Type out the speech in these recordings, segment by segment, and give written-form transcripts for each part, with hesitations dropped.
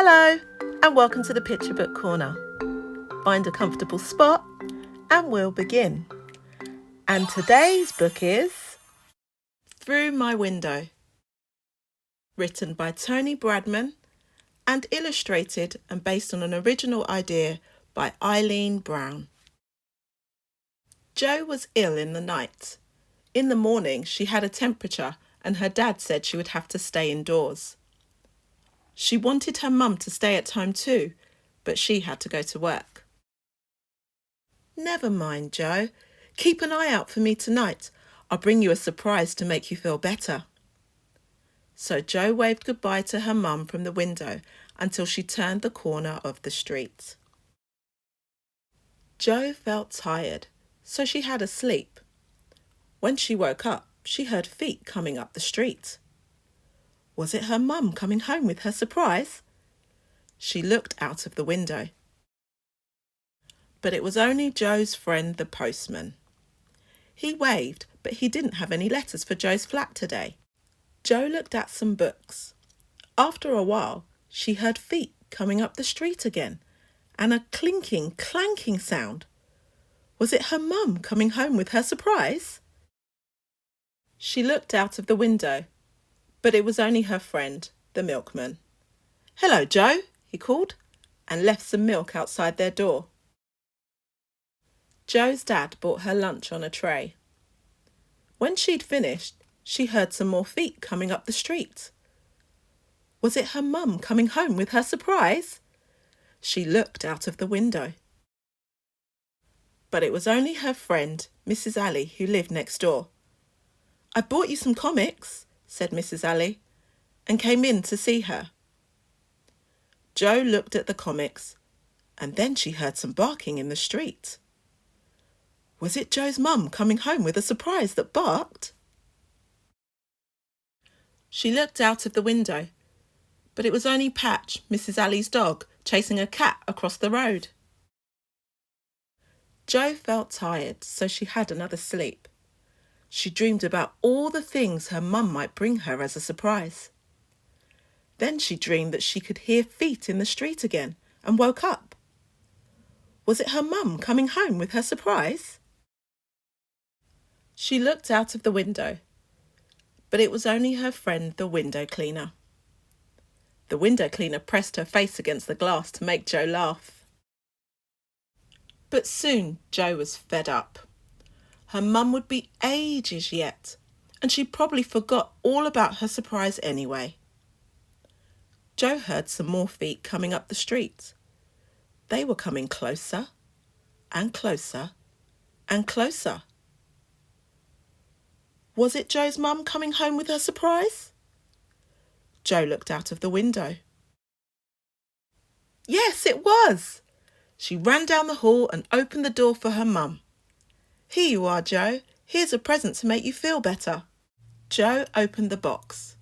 Hello and welcome to the Picture Book Corner. Find a comfortable spot and we'll begin. And today's book is Through My Window, written by Tony Bradman and illustrated and based on an original idea by Eileen Browne. Jo was ill in the night. In the morning she had a temperature and her dad said she would have to stay indoors. She wanted her mum to stay at home too, but she had to go to work. Never mind, Jo. Keep an eye out for me tonight. I'll bring you a surprise to make you feel better. So Jo waved goodbye to her mum from the window until she turned the corner of the street. Jo felt tired, so she had a sleep. When she woke up, she heard feet coming up the street. Was it her mum coming home with her surprise? She looked out of the window. But it was only Jo's friend, the postman. He waved, but he didn't have any letters for Jo's flat today. Jo looked at some books. After a while, she heard feet coming up the street again, and a clinking, clanking sound. Was it her mum coming home with her surprise? She looked out of the window, but it was only her friend, the milkman. "Hello, Jo," he called, and left some milk outside their door. Jo's dad brought her lunch on a tray. When she'd finished, she heard some more feet coming up the street. Was it her mum coming home with her surprise? She looked out of the window. But it was only her friend, Mrs. Allie, who lived next door. "I bought you some comics," said Mrs. Allie, and came in to see her. Jo looked at the comics, and then she heard some barking in the street. Was it Jo's mum coming home with a surprise that barked? She looked out of the window, but it was only Patch, Mrs. Allie's dog, chasing a cat across the road. Jo felt tired, so she had another sleep. She dreamed about all the things her mum might bring her as a surprise. Then she dreamed that she could hear feet in the street again and woke up. Was it her mum coming home with her surprise? She looked out of the window, but it was only her friend, the window cleaner. The window cleaner pressed her face against the glass to make Jo laugh. But soon Jo was fed up. Her mum would be ages yet, and she probably forgot all about her surprise anyway. Jo heard some more feet coming up the street. They were coming closer and closer and closer. Was it Jo's mum coming home with her surprise? Jo looked out of the window. Yes, it was. She ran down the hall and opened the door for her mum. "Here you are, Jo. Here's a present to make you feel better." Jo opened the box.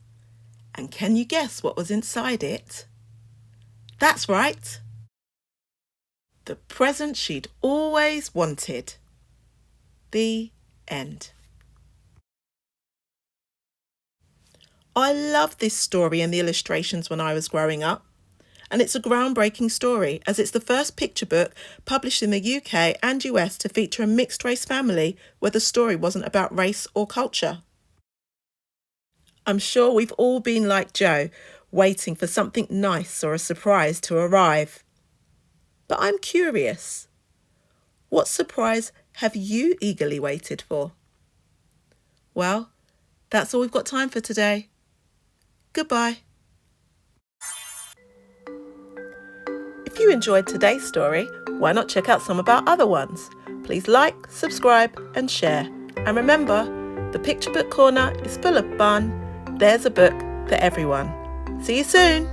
And can you guess what was inside it? That's right. The present she'd always wanted. The end. I loved this story and the illustrations when I was growing up. And it's a groundbreaking story as it's the first picture book published in the UK and US to feature a mixed-race family where the story wasn't about race or culture. I'm sure we've all been like Jo, waiting for something nice or a surprise to arrive. But I'm curious, what surprise have you eagerly waited for? Well, that's all we've got time for today. Goodbye. If you enjoyed today's story, why not check out some of our other ones? Please like, subscribe and share. And remember, the Picture Book Corner is full of fun. There's a book for everyone. See you soon.